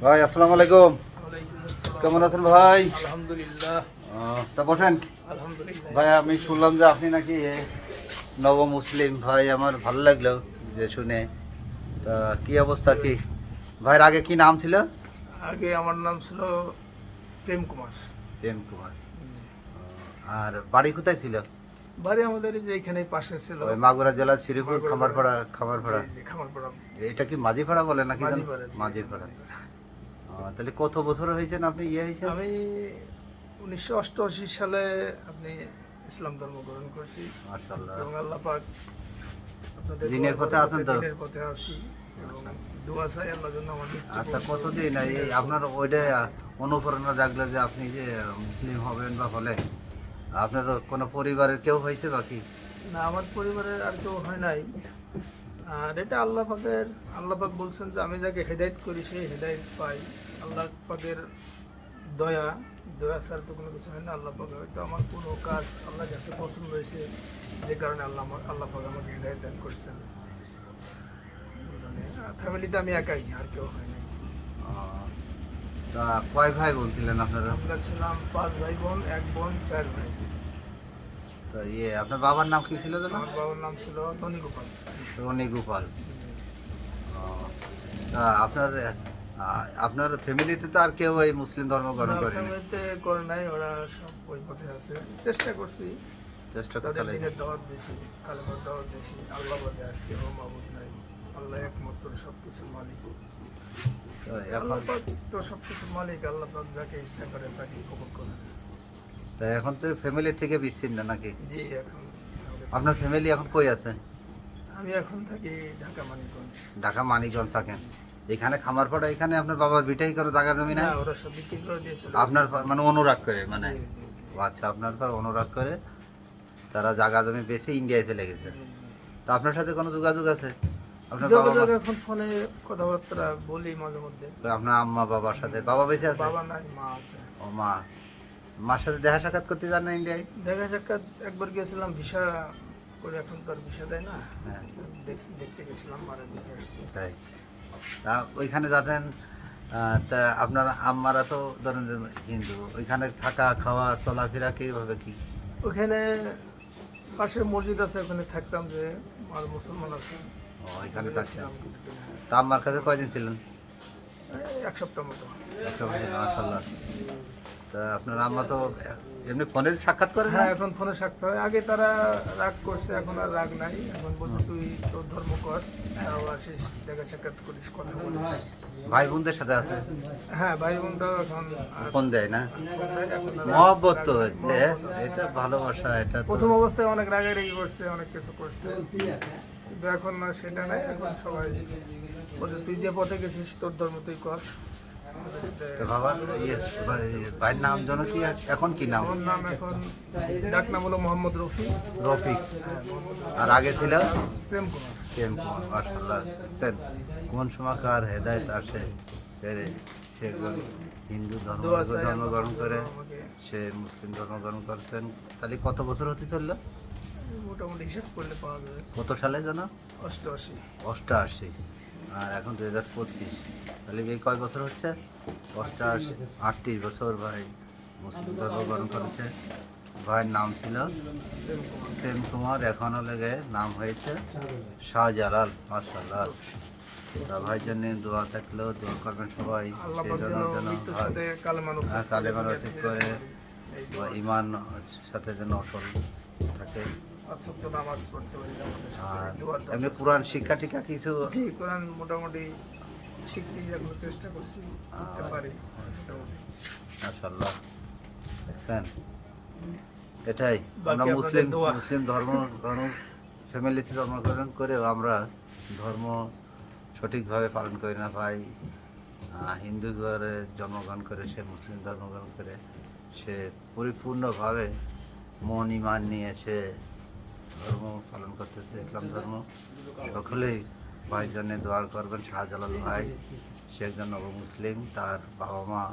ভাই আসসালামু আলাইকুম। কেমন আছেন ভাই? আলহামদুলিল্লাহ। তা বসেন। আলহামদুলিল্লাহ। ভাই আমি শুনলাম যে আপনি নাকি নব মুসলিম। ভাই আমার ভালো লাগলো যে শুনে। তা কি অবস্থা কি? ভাইয়ের আগে কি নাম ছিল? আগে আমার নাম ছিল প্রেম কুমার। প্রেম কুমার। আর বাড়ি কোথায় ছিল? বাড়ি আমাদের এই যে এখানে পাশে ছিল। ওই মাগুরা জেলার শ্রীপুর মাগুরা খামারপাড়া। খামারপাড়া জি, খামারপাড়া। এটা কি মাঝিপাড়া বলে নাকি? মাঝিপাড়া। মাঝিপাড়া। তাহলে কত বছর হয়েছেন আপনি হয়েছেন? আমি 1988 সালে আপনি ইসলাম ধর্ম গ্রহণ করেছি। মাশাআল্লাহ। এবং আল্লাহ পাক আপনাদের দিনের পথে আছেন তো? দিনের পথে আছি এবং দোয়া চাই আল্লাহর জন্য আমাদের। আচ্ছা, কতদিন এই আপনার ওইটা অনুপ্রেরণা জাগলো যে আপনি যে মুসলিম হবেন বা হলেন? আপনার কোনো পরিবারের কেউ হয়েছে বাকি? না, আমার পরিবারের আর কেউ হয় নাই। আর এটা আল্লাহ পাক বলছেন যে আমি যাকে হেদায়েত করি সেই হেদায়েত পাই। আল্লাহ পাকের দয়া দয়া ছাড়া তো কোনো কিছু হয় না। আল্লাহ পাক হয়তো আমার কোনো কাজ আল্লাহর কাছে পছন্দ হয়েছে, যে কারণে আল্লাহ পাক আমাকে হেদায়েত দান করছেন। ফ্যামিলিতে আমি একাই, আর কেউ হয় নাই। আহ, তা কয় ভাই বলছিলেন আপনারা? আমরা ছিলাম 5 ভাই বোন, 1 বোন, 4 ভাই। তো আপনার বাবার নাম কি ছিল যেন? আমার বাবার নাম ছিল ধনী গোপাল। রনি গোপাল। তা আপনার ফ্যামিলিতে তো আর কেউ এই মুসলিম ধর্ম গ্রহণ করেনি? ফ্যামিলিতে করে নাই, ওরা সব ওই পথে আছে। চেষ্টা করছি, চেষ্টা তো তাদের চালাই। দিনের দাওয়াত দিছি, কালেমার দাওয়াত দিছি। আল্লাহ বাদে আর কেউ মাবুদ নাই। আল্লাহ একমাত্র সব কিছুর মালিক। তো আল্লাহ এখন পাক তো সব কিছুর মালিক। আল্লাহ পাক যাকে ইচ্ছা করে তাকে কবুল করে। এখন তো ফ্যামিলি থেকে বিচ্ছিন্ন নাকি? জি, এখন আপনার ফ্যামিলি এখন কই আছে? আমি এখন থাকি ঢাকা মানিকগঞ্জ। ঢাকা মানিকগঞ্জ থাকেন? এখানে খামারপাড়া, এখানে আপনার বাবার ভিটাই করে জায়গা জমি না, নাই? ওরা সব বিক্রি করে দিয়েছিল। আপনার মানে অনুরাগ করে মানে? জি, জি, ও আচ্ছা, আপনার অনুরাগ করে তারা জায়গা জমি বেশি ইন্ডিয়ায় চলে গেছে। জি, জি। তা আপনার সাথে কোনো যোগাযোগ আছে? আপনার বাবা যোগাযোগ মা? এখন ফোনে কথাবার্তা বলি মাঝে মধ্যে। তো আপনার আম্মা বাবার সাথে? বাবা বেঁচে আছে? বাবা নাই, মা আছে। ও মা। মার সাথে দেখা সাক্ষাৎ করতে যান না ইন্ডিয়ায়? দেখা সাক্ষাৎ একবার গিয়েছিলাম ভিসা করে, এখন তো আর ভিসা দেয় না। হ্যাঁ। দেখতে গেছিলাম, মারা দেখে আসছি। তাই? তা ওইখানে যাতেন, তা আপনার আম্মারা তো ধরেন যে হিন্দু, ওইখানে থাকা খাওয়া চলাফেরা কিভাবে কি? ওখানে পাশে মসজিদ আছে, ওখানে থাকতাম, যে আর মুসলমান আছে। ও, ওইখানে থাকতেন। ছিলাম কিছুদিন, হ্যাঁ। তা আম্মার কাছে কয়দিন ছিলেন? এই 1 সপ্তাহ মতো। মাশাআল্লাহ। তা আপনার আম্মা তো এমনি ফোনে সাক্ষাৎ করেন না? হ্যাঁ, এখন ফোনে সাক্ষাৎ হয়। আগে তারা রাগ করছে, এখন আর রাগ নাই। এখন বলছে তুই তোর ধর্ম কর, তাও আসিস, দেখা সাক্ষাৎ করিস, কথা বলিস। ভাই বোনদের সাথে আছে? হ্যাঁ, ভাই বোনটাও এখন আর ফোন দেয় না? ফোন দেয়, এখন আর মহব্বত তো রাগ- হচ্ছে, মহব্বত আছে। এটা ভালোবাসা, এটা তো। প্রথম অবস্থায় অনেক রাগারাগি করছে, অনেক কিছু করছে, কিন্তু এখন না, সেটা নাই। এখন সবাই বলছে তুই যে পথে গেছিস তোর ধর্ম তুই কর। তো বাবার ভাইয়ের নাম যেন কি? এখন কি নাম? আমার নাম এখন ডাক নাম হলো মোহাম্মদ রফি। রফিক। হ্যাঁ, মোহাম্মদ রফি। আর আগে ছিল প্রেম কুমার। প্রেম কুমার। মাশাআল্লাহ। দেখছেন কোন সময়কার হেদায়েত আসে, সে হিন্দু ধর্ম দোয়া চাই জন্মগ্রহণ করে, আমাকে। সে মুসলিম জন্মগ্রহণ করছেন। তাহলে কত বছর হতে চললো? মোটামুটি হিসাব করলে পাওয়া যাবে কত সালে যেন? 88। 88। আর এখন 2025। তাহলে এই কয় বছর হচ্ছে? 88, 38 বছর ভাই মুসলিম জন্মগ্রহণ করেছে। ভাইয়ের নাম ছিল প্রেম কুমার। প্রেম কুমার, এখনও লেগে নাম হয়েছে শাহজালাল। মাশাআল্লাহ। তা ভাই জন্য দোয়া থাকলেও দোয়া করবেন সবাই, আল্লাহ সেই পাক জন্য যেন যেন মৃত্যুর হয়। সাথে কালেমা নসিব করে, কালেমা দুনিয়া নসিব থেকে করে, এই বা দোয়া। ইমান সাথে যেন অটল থাকে। 5 ওয়াক্ত নামাজ পড়তে পারি আমাদের সাথে, আর দোয়ার এমনি দরখাস্ত। পুরাণ শিক্ষা টিকা কিছু? জি, কোরআন মোটামুটি শিখছি, এখন চেষ্টা করছি করতে পারি মোটামুটি। মাশাআল্লাহ। দেখছেন, এটাই বাকি আমরা আপনাদের মুসলিম দোয়া। মুসলিম ধর্ম ফ্যামিলিতে জন্মগ্রহণ করেও আমরা ধর্ম সঠিকভাবে পালন করি না ভাই। হিন্দু ঘরে জন্মগ্রহণ করে সে মুসলিম ধর্মগ্রহণ করে, সে পরিপূর্ণভাবে মন ইমান নিয়ে সে ধর্ম পালন করতেছে, ইসলাম ধর্ম। সকলেই ভাইয়ের জন্য দোয়া করবেন। শাহজালাল ভাই সে একজন মুসলিম, তার বাবা মা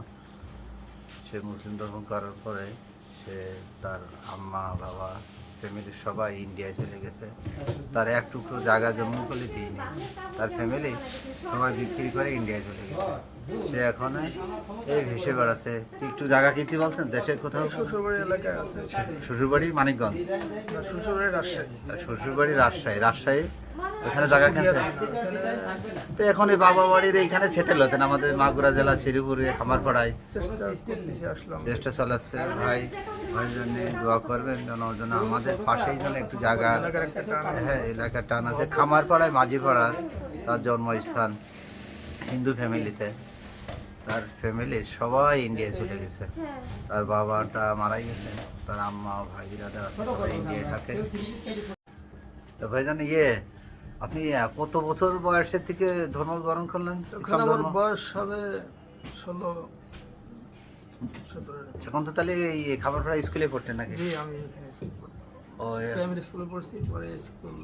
সে মুসলিম ধর্ম করার পরে সে, তার আম্মা বাবা ফ্যামিলির সবাই ইন্ডিয়ায় চলে গেছে। তার এক টুকরো জায়গা জন্ম করলে দিইনি, তার ফ্যামিলি সবাই বিক্রি করে ইন্ডিয়ায় চলে গেছে। সে এখন এই ভেসে বেড়াচ্ছে। একটু জায়গা কিনতে বলছেন দেশে কোথাও? শ্বশুরবাড়ি এলাকায় আছে। শ্বশুরবাড়ি মানিকগঞ্জ, না, শ্বশুরবাড়ি রাজশাহী। আর শ্বশুরবাড়ি রাজশাহী। রাজশাহী ওখানে জায়গা কিনতে। এখানে তো এখন এই বাবা বাড়ির এইখানে সেটেল হতেন আমাদের মাগুরা জেলা শ্রীপুরে খামারপাড়ায়। চেষ্টা করতেছি, আসলাম। চেষ্টা চালাচ্ছে ভাই, ভাই জন্য দোয়া করবেন যেন আমাদের পাশেই যেন একটু জায়গা, এলাকার একটা টান আছে। হ্যাঁ এলাকার টান আছে। খামারপাড়ায় মাঝিপাড়া তার জন্মস্থান, হিন্দু ফ্যামিলিতে। তার ফ্যামিলির সবাই ইন্ডিয়ায় চলে গেছে। তার বাবাটা মারাই গেছে, তার আম্মা ভাই বিরাদার সবাই ইন্ডিয়ায় থাকে। তো ভাইজান আপনি কত বছর বয়সের থেকে ধর্ম গ্রহণ করলেন? তখন ইসলাম আমার ধর্ম? বয়স হবে 16-17। এখন তো তাহলে এই খামারপাড়া স্কুলে পড়তেন নাকি? জি, আমি এখানে স্কুল পড়ি। ও প্রাইমারি স্কুলে পড়ছি, পরে স্কুল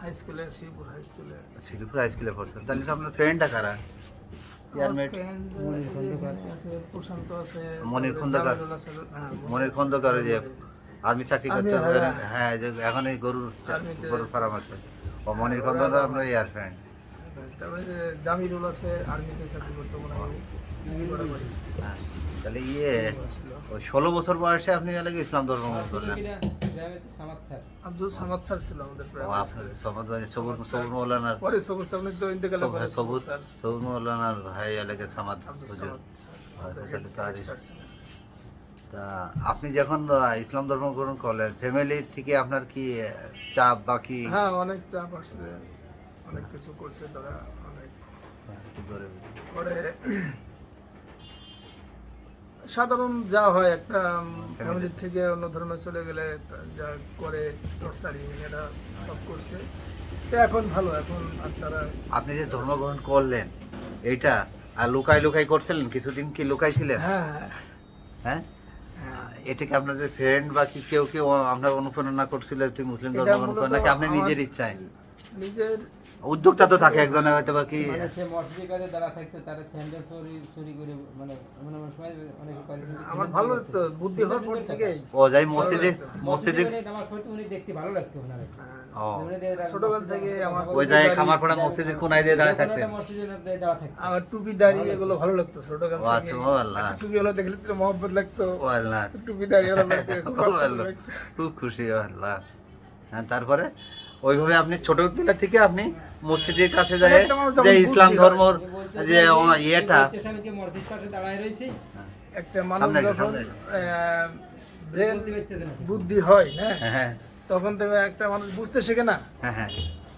হাই স্কুলে, শ্রীপুর হাই স্কুলে। শ্রীপুর হাই স্কুলে পড়তেন। তাহলে তো আপনার ফ্রেন্ডটা কারা? ইয়ারমেট প্রশান্ত আছে, মনির খন্দকার। জামিলুল আছে, হ্যাঁ, মনির খন্দকার ওই যে আর্মি চাকরি করতে আর্মি, হবে। হ্যাঁ। হ্যাঁ এই যে এখন এই গরুর আর্মিতে গরুর ফার্ম আছে। ও মনির খন্দকার আপনার ইয়ার ফ্রেন্ড। তারপরে যে জামিলুল আছে, আর্মিতে চাকরি করতে মনে হয় বরাবরই হ্যাঁ তাহলে ছিল। ওই 16 বছর বয়সে আপনি এলাকে ইসলাম ধর্ম গ্রহণ করলেন। আব্দুল সামাদ স্যার ছিল আমাদের ও প্রাইমারি আপনার স্কুলে। সমাজ ভাই সবুর মৌলানার, পরে সবুজ সামনে তো ইন্তেকালের পরে সবুর স্যার সবুর মৌলানার ভাই এলাকে সমাজ আব্দুল হুজুর। সামাদ স্যার আচ্ছা, তাহলে তারই। স্যার ছিলেন। তা আপনি যখন ইসলাম ধর্ম গ্রহণ করলেন, ফ্যামিলি থেকে আপনার কি চাপ বা কি? হ্যাঁ, অনেক চাপ আসছে, অনেক কিছু করছে তারা, অনেক। পরে সাধারণ যা হয় একটা ফ্যামিলি থেকে অন্য ধর্মে চলে গেলে যা করে টর্চারিং, এরা সব করছে। তো এখন ভালো, এখন আর তারা। আপনি যে ধর্ম গ্রহণ করলেন এইটা আর লুকাই লুকাই করছিলেন কিছুদিন, কি লুকাইছিলেন? হ্যাঁ, হ্যাঁ হ্যাঁ। এটা কি আপনাদের ফ্রেন্ড বা কি কেউ আমরা অনুপ্রেরণা করছিল তুই মুসলিম ধর্ম এটা গ্রহণ মূলত কর, নাকি আপনি আমার নিজের ইচ্ছায়? নিজের উদ্যোক্তা তো থাকে একজনে হয়তো বা কি। মানে সে মসজিদের কাছে দাঁড়া থাকতো, তারা স্যান্ডেল চুরি করে, মানে এমন এমন সময় অনেক আমার ভালো লাগতো, বুদ্ধি হওয়ার পর থেকেই। ও যাই মসজিদে, মসজিদে নামাজ পড়তে উনি দেখতে ভালো লাগতো ওনার। ও ছোটকাল থেকে আমার ওই যাই খামারপাড়া মসজিদের কোনায় দিয়ে দাঁড়ায় থাকতেন। মসজিদের দাঁড়া থাকতো। আমার টুপি দাড়ি এগুলো ভালো লাগতো ছোটকাল ও আচ্ছা, থেকে। ও আল্লাহ। একটা টুপি হলো দেখলে তো মহব্বত লাগতো, ও আল্লাহ, টুপি দাড়ি হলো লাগতো, খুব ও ভালো আল্লাহ, লাগতো। খুব খুশি ও আল্লাহ। হ্যাঁ তারপরে ওইভাবে আপনি ছোটবেলা থেকে আপনি মসজিদের কাছে যায় একটা মানুষ যখন যে বুদ্ধি ইসলাম হয়, ধর্মর উনি বলতেছে যে ইয়েটা আমি কি মসজিদ পাশে দাঁড়ায় রয়েছি, একটা মানুষ সামনে যখন সামনে। ব্রেন বলতে পারতেছে না। বুদ্ধি হয়, হ্যাঁ, হ্যাঁ তখন থেকে একটা মানুষ বুঝতে শেখে না, হ্যাঁ হ্যাঁ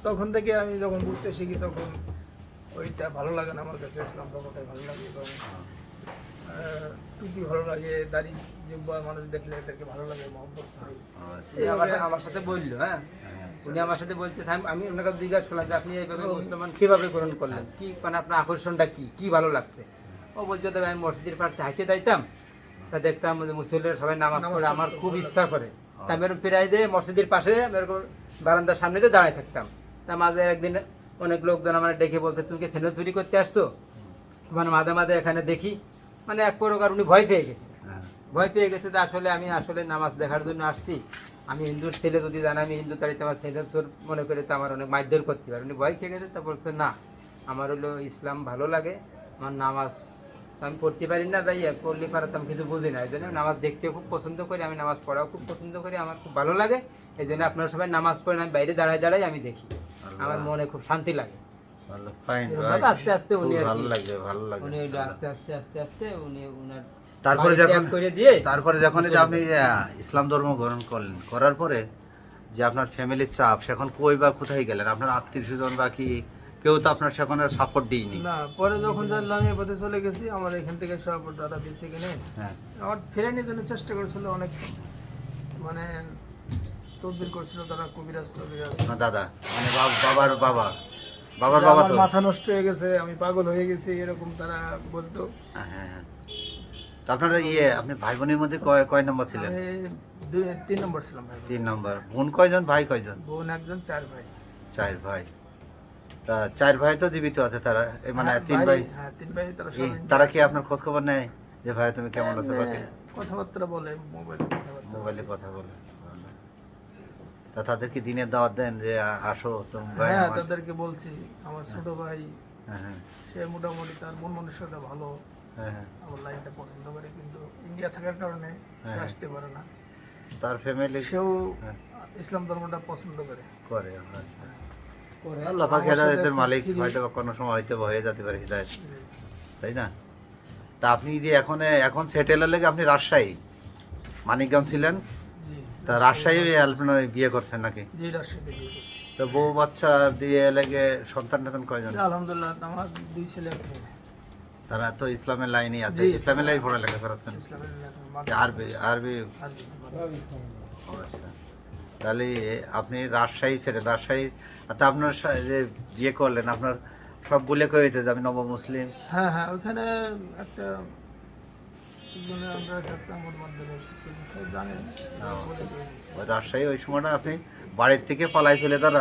তখন থেকে আমি যখন বুঝতে শিখি তখন ওইটা ভালো লাগে না আমার কাছে, ইসলাম ধর্মটাই ভালো লাগে। এবং টুপি ভালো লাগে, দাড়ি জুব্বা মানুষ দেখলে এদেরকে ভালো লাগে, মহব্বত হয়। আচ্ছা। উনি আমার সাথে বললো, হ্যাঁ, উনি আমার সাথে বলতে আমি ওনাকে জিজ্ঞাসা করলাম যে আপনি এইভাবে মুসলমান কিভাবে গ্রহণ করলেন, কি মানে আপনার আকর্ষণটা কি, কি ভালো লাগছে? ও বলছে তবে আমি মসজিদের পাশে হাঁটে যাইতাম, তা দেখতাম যে মুসলিমরা সবাই নামাজ পড়ে, আমার খুব ইচ্ছা করে, তা আমি এরকম প্রায় দিয়ে মসজিদের পাশে এরকম বারান্দার সামনে দিয়ে দাঁড়ায় থাকতাম। তা মাঝে একদিন অনেক লোকজন আমার ডেকে বলতে তুমি কি স্যান্ডেল চুরি করতে আসছো, তোমার মাঝে মাঝে এখানে দেখি, মানে এক প্রকার উনি ভয় পেয়ে গেছে। হ্যাঁ। ভয় পেয়ে গেছে যে আসলে আমি আসলে নামাজ দেখার জন্য আসছি, আমি হিন্দুর ছেলে, যদি জানা আমি হিন্দু তাড়িতে আমার ছেলের চোর মনে করে তো আমার অনেক মারধর করতে পারে। উনি ভয় খেয়ে গেছে, তা বলছে না আমার হলো ইসলাম ভালো লাগে, আমার নামাজ তো আমি পড়তে পারি না, তাই পড়লে পারে তো আমি কিছু বুঝি না, এই জন্য আমি নামাজ দেখতেও খুব পছন্দ করি, আমি নামাজ পড়াও খুব পছন্দ করি, আমার খুব ভালো লাগে, এই জন্য আপনারা সবাই নামাজ পড়েন, আমি বাইরে দাঁড়ায় দাঁড়াই আমি দেখি, আমার মনে খুব শান্তি লাগে। ভালো, ফাইন এরকম ভাই। ভাবে আস্তে আস্তে উনি খুব আর কি- ভালো লাগে, ভালো লাগে। উনি হইলো আস্তে আস্তে আস্তে আস্তে উনি উনার তারপরে বাড়ি যখন ত্যাগ করে দিয়ে তারপরে যখন এই যে আপনি ইসলাম ধর্ম গ্রহণ করলেন, করার পরে যে আপনার ফ্যামিলির চাপ, সেখন কই বা কোথায় গেলেন? আপনার আত্মীয় স্বজন বা কি কেউ তো আপনার সেখানে সাপোর্ট দিইনি? না, পরে যখন জানলাম এই পথে চলে গেছি, আমার এখান থেকে সব দাদা বেঁচে কিনে হ্যাঁ আমার ফেরানোর জন্য চেষ্টা করেছিল, অনেক মানে তদবির করছিল তারা, কবিরাজ টবিরাজ। আপনার দাদা মানে বাবার বাবা, বাবার যে বাবা আমার তো। মাথা নষ্ট হয়ে গেছে, আমি পাগল হয়ে গেছি, এরকম তারা বলতো। হ্যাঁ হ্যাঁ। তো আপনার আপনি ভাই বোনের মধ্যে কয় নম্বর ছিলেন? আমি 3 নম্বর ছিলাম ভাই। 3 নম্বর। বোন কয়জন, ভাই কয়জন? বোন একজন, 4 ভাই। 4 ভাই। তা 4 ভাই তো জীবিত আছে তারা, মানে হ্যাঁ, 3 ভাই। হ্যাঁ 3 ভাই, তারা কি, সবাই তারা কি আপনার খোঁজ খবর নেয় যে ভাই তুমি কেমন আছো বা কি? কথাবার্তা বলে, মোবাইলে কথাবার্তা বলে। মোবাইলে কথা বলে। তা তাদের কি দিনের দাওয়াত দেন যে আসো তুমি ভাই হ্যাঁ, আমার? তাদেরকে বলছি, আমার ছোট ভাই হ্যাঁ হ্যাঁ সে মোটামুটি তার মন মানসিকতা ভালো, হ্যাঁ হ্যাঁ। আমার লাইনটা পছন্দ করে, কিন্তু ইন্ডিয়া থাকার কারণে সে হ্যাঁ। আসতে পারে না। তার ফ্যামিলি সেও হ্যাঁ। ইসলাম ধর্মটা পছন্দ করে। করে আচ্ছা। করে। আল্লাহ পাক আমার সাথে হেদায়েতের একটু মালিক, ফিরি- হয়তো বা কোনো সময় হয়তো হয়ে যেতে পারে হিদায়ত, জি, তাই না? তা আপনি যে এখন সেটেলের লেগে আপনি রাজশাহী মানিকগঞ্জ ছিলেন, জি। তা রাজশাহী আপনার বিয়ে করছেন নাকি? জি, রাজশাহীতে বিয়ে করছি। তো বউ বাচ্চা দিয়ে লেগে সন্তান টন্তান কয়জন? আলহামদুলিল্লাহ, আমার 2 ছেলে এক মেয়ে। তারা তো ইসলামের লাইনই আছে, জি। ইসলামের লাইন পড়ালেখা করেছেন? ইসলামের আরবি আরবি আরবি। ও আচ্ছা। তাহলে আপনি রাজশাহী ছেড়ে রাজশাহী, তা আপনার যে বিয়ে করলেন আপনার সব বলে কইতে যে আমি নব মুসলিম? হ্যাঁ হ্যাঁ, ওখানে একটা মানে আমরা থাকতাম, ওর মাধ্যমে সব জানেন, বলে দিয়ে দিয়েছি। ওই রাজশাহী ওই সময়টা আপনি বাড়ির থেকে পালাই ফেলে তার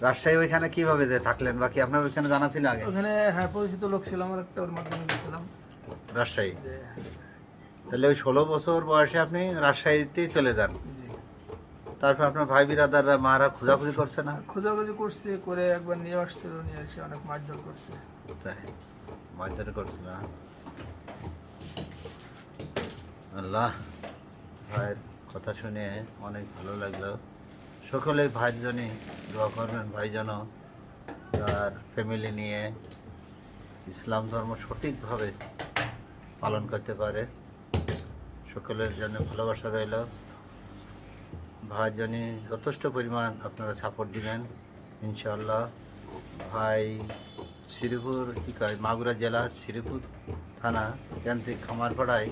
রাজশাহী ওইখানে কিভাবে যে থাকলেন, বাকি আপনার ওইখানে জানা ছিল আগে? ওখানে হ্যাঁ পরিচিত লোক ছিল আমার একটা, ওর মাধ্যমে গেছিলাম। রাজশাহী, যে তাহলে ওই 16 বছর বয়সে আপনি রাজশাহীতেই চলে যান। জি, তারপর আপনার ভাই বিরাদাররা মারা খোঁজাখুঁজি করছে না? খোঁজাখুঁজি করছে, করে একবার নিয়ে আসছিল, নিয়ে এসে অনেক মারধর করছে। তাই মারধর করছে না? আল্লাহ, ভাইয়ের কথা শুনে অনেক ভালো লাগলো। সকলে ভাইয়ের জন্য দোয়া করবেন, ভাই যেন তার ফ্যামিলি নিয়ে ইসলাম ধর্ম সঠিকভাবে পালন করতে পারে। সকলের জন্য ভালোবাসা রইল। ভাইয়ের জন্য যথেষ্ট পরিমাণ আপনারা সাপোর্ট দিবেন ইনশাআল্লাহ। ভাই শ্রীপুর কী কয় মাগুরা জেলা শ্রীপুর থানা কেন্দ্রিক খামারপাড়ায়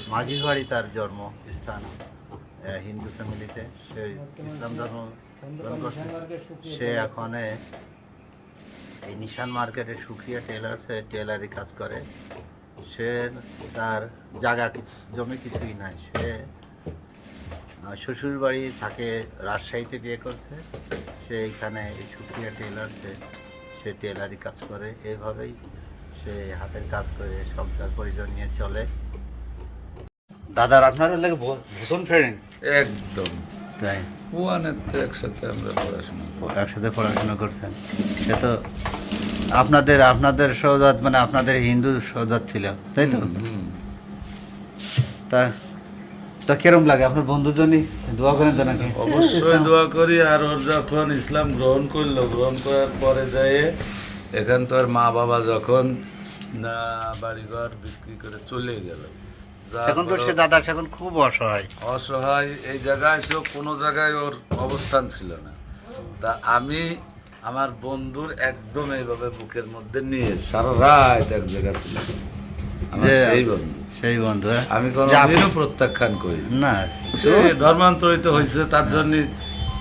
মাঝিবাড়ি তার জন্মস্থান। হিন্দু ফ্যামিলিতে সে ইসলাম ধর্ম গ্রহণ করছে। সে এখন এই নিশান মার্কেটে সুখিয়া টেলার্সে টেলারি কাজ করে। সে তার জায়গা জমি কিছুই নাই, সে শ্বশুর বাড়ি থাকে রাজশাহীতে, বিয়ে করছে। সে এইখানে এই সুখিয়া টেলার্সে সে টেলারি কাজ করে। এইভাবেই সে হাতের কাজ করে সংসার পরিজন নিয়ে চলে। দাদার আপনার লাগে ভীষণ ফ্রেন্ড একদম তাই? ওয়ানের তো একসাথে আমরা পড়াশোনা করি। একসাথে পড়াশোনা করছেন। সে তো আপনাদের সৌজাত, মানে আপনাদের হিন্দু সৌজাত ছিল, তাই তো? হুম। তা তা কিরম লাগে আপনার বন্ধুর জন্য? দোয়া করেন তো নাকি? অবশ্যই দোয়া করি। আর ওর যখন ইসলাম গ্রহণ করলো, গ্রহণ করার পরে যায় এখান তো আর মা বাবা যখন না বাড়িঘর বিক্রি করে চলে গেল, যার এখন তো পরে সে দাদা এখন খুব অসহায়। অসহায়, এই জায়গায় এসেও কোনো জায়গায় ওর অবস্থান ছিল না। তা আমি আমার বন্ধুর একদম এইভাবে বুকের মধ্যে নিয়ে সারা রাত এক জায়গা ছিল আমার যে সেই বন্ধু। সেই বন্ধু, হ্যাঁ? আমি যে আপনি- কোনোদিনও প্রত্যাখ্যান করি না সে ধর্মান্তরিত হয়েছে, তার জন্য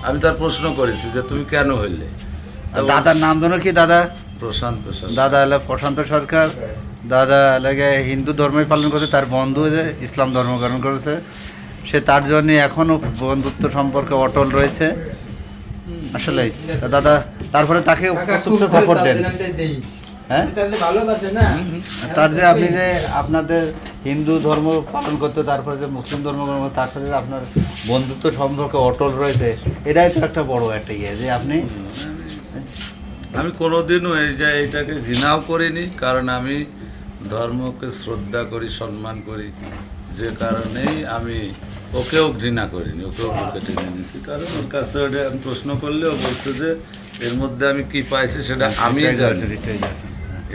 আমি তার প্রশ্ন করেছি যে তুমি কেন হইলে। তা ও দাদার নাম যেন কি? দাদা প্রশান্ত সরকার। দাদা হলো প্রশান্ত সরকার। দাদা লাগে হিন্দু ধর্মই পালন করছে, তার বন্ধু যে ইসলাম ধর্ম গ্রহণ করেছে। সে তার জন্য এখনো বন্ধুত্ব সম্পর্কে অটল রয়েছে আসলে। তা দাদা তারপরে তাকে সাপোর্ট দেন, হ্যাঁ? ভালোবাসে না? তার যে আপনি যে আপনাদের হিন্দু ধর্ম পালন করতে, তারপরে যে মুসলিম ধর্ম গ্রহণ করতে, তার সাথে যে আপনার বন্ধুত্ব সম্পর্কে অটল রয়েছে, এটাই তো একটা বড় একটা ইয়ে যে আপনি আমি কোনোদিনও এইটাকে ঘৃণাও করিনি, কারণ আমি ধর্মকে শ্রদ্ধা করি, সম্মান করি, যে কারণেই আমি ওকেও ঘৃণা করিনি, ওকেও বুকে টেনে নিয়েছি। কারণ ওর কাছে ওটা আমি প্রশ্ন করলে ও বলছে যে এর মধ্যে আমি কি পাইছি সেটা আমি জানি,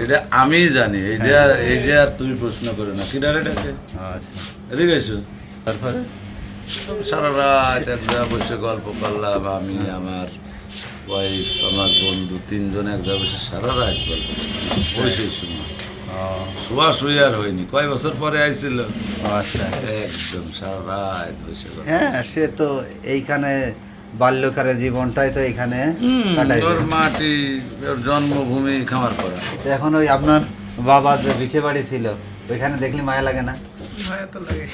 এটা আমি জানি, এইটা আর তুমি প্রশ্ন করো না। কি ডারেটাকে আচ্ছা, এদিকে এসো। তারপরে সারা রাত এক জায়গায় বসে গল্প করলাম, আমি আমার ওয়াইফ আমার বন্ধু তিনজন এক জায়গায় বসে সারা রাত গল্প করলাম। ওই সেই সময় শোয়া শুয়ে আর হয়নি, কয় বছর পরে আইছিল, আচ্ছা, একদম সারা রাত বসে গল্প। হ্যাঁ সে তো এইখানে বাল্যকারের জীবনটাই তো এখানে কাটাই ওর দিল। মাটি, ওর জন্মভূমি খামার করা। তো এখন ওই আপনার বাবা যে ভিটে বাড়ি ছিল ওইখানে দেখলে মায়া লাগে না? মায়া তো লাগে।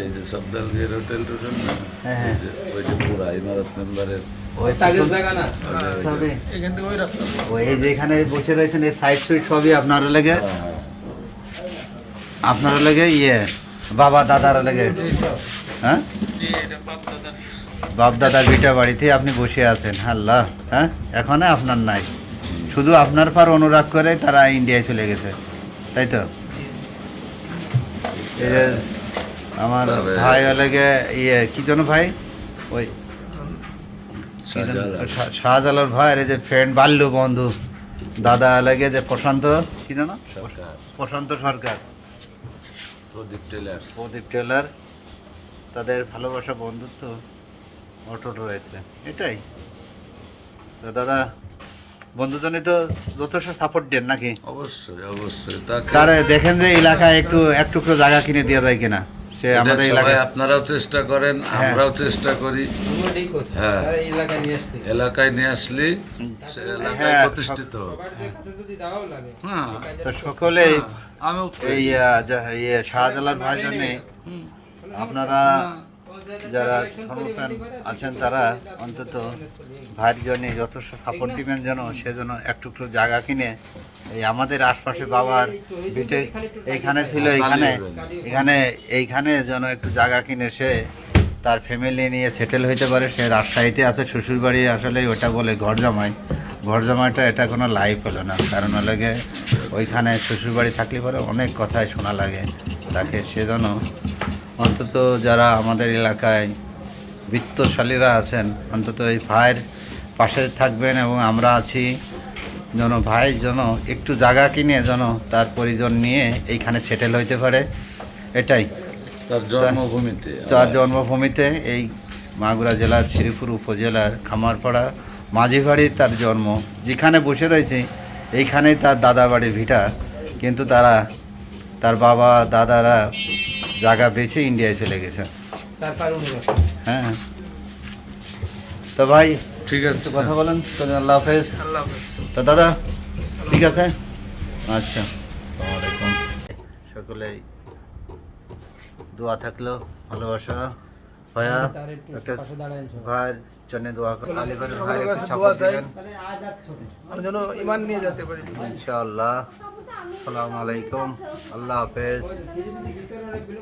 এই যে সবদালগির হোটেল টোটেল না, হ্যাঁ, হ্যাঁ। ওই যে পুরা ইমারত মেম্বারের ওই তাগের জায়গা না? সবই এখান থেকে ওই রাস্তা। ওই যেখানে বসে রয়েছেন এই সাইড সুইড সবই আপনারা লেগে, আপনারা লেগে ইয়ে বাবা দাদারা লেগে, হ্যাঁ? জি, এটা বাপ দাদার। বাপ দাদার ভিটা বাড়িতে আপনি বসে আছেন। আল্লাহ, হ্যাঁ? এখন আপনার নাই, শুধু আপনার পর অনুরাগ করে তারা ইন্ডিয়ায় চলে গেছে, তাই তো? এই যে আমার তবে- ভাই লাগে ইয়ে কি যেন ভাই, ওই শাহজালাল। শাহজালাল ভাই, এই যে ফ্রেন্ড বাল্য বন্ধু দাদা লাগে যে প্রশান্ত কি যেন, সরকার, প্রশান্ত সরকার, প্রদীপ টেলার্স। প্রদীপ টেলার, তাদের ভালোবাসা বন্ধুত্ব অটুট রয়েছে, এটাই তো দাদা। বন্ধুজনই তো যথেষ্ট সাপোর্ট দেন নাকি? অবশ্যই অবশ্যই তাকে তার দেখেন যে এলাকায় একটু এক টুকরো জায়গা কিনে দেওয়া যায় কিনা, সে এটা আমাদের সবাই এলাকায় আপনারাও চেষ্টা করেন, আমরাও চেষ্টা করি। আমিও ঠিক করছি হ্যাঁ। তারা এই এলাকায় নিয়ে আসতে এলাকায় নিয়ে আসলে সে এলাকায় হ্যাঁ, প্রতিষ্ঠিত হবে। সবার যে কাছে যদি দেওয়াও লাগে হ্যাঁ, এই কাজের তো সকলেই আমি এই ইয়ে শাহজালাল ভাই জন্যে আপনারা যারা ধর্মপ্রাণ আছেন তারা অন্তত ভাইয়ের জন্য যথেষ্ট সাপোর্ট দিবেন, যেন সে যেন এক টুকরো জায়গা কিনে এই আমাদের আশপাশে বাবার ভিটে এইখানে ছিল, এইখানে যেন একটু জায়গা কিনে সে তার ফ্যামিলি নিয়ে সেটেল হইতে পারে। সে রাজশাহীতে আছে, শ্বশুরবাড়ি আসলে ওটা বলে ঘর জামাই, ঘর জামাইটা এটা কোনো লাইফ হলো না, কারণ লাগে ওইখানে শ্বশুরবাড়ি থাকলে পরে অনেক কথাই শোনা লাগে তাকে। সেজন্য অন্তত যারা আমাদের এলাকায় বিত্তশালীরা আছেন অন্তত এই ভাইয়ের পাশে থাকবেন, এবং আমরা আছি যেন ভাইয়ের জন্য একটু জায়গা কিনে যেন তার পরিজন নিয়ে এইখানে সেটেল হইতে পারে, এটাই তার জন্মভূমিতে। তার জন্মভূমিতে এই মাগুরা জেলার শ্রীপুর উপজেলার খামারপাড়া মাঝিবাড়ি তার জন্ম, যেখানে বসে রয়েছে এইখানেই তার দাদা বাড়ির ভিটা, কিন্তু তার বাবা দাদারা জায়গা বেছে ইন্ডিয়ায় চলে গেছে। তারপর অনুরাগ হ্যাঁ, তো ভাই ঠিক আছে, একটু কথা বলেন তো, আল্লাহ হাফেজ। আল্লাহ হাফেজ। তো দাদা ঠিক আছে, আচ্ছা, আসসালামাইকুম। সকলেই দোয়া থাকলো, ভালোবাসা ভাইয়া তার একটু একটা পাশে দাঁড়ান সবাই। ভাইয়ের জন্য দোয়া করুন, আলিবাড়ির ভাইয়ের সকলের একটু কাছে দোয়া সাপোর্ট চাই। দিবেন তাহলে আজ আর ছোট আমি যেন ইমান নিয়ে যেতে পারি। ইনশাআল্লাহ। আসসালামু আলাইকুম, আল্লাহ হাফেজ। ভিতরে অনেকগুলো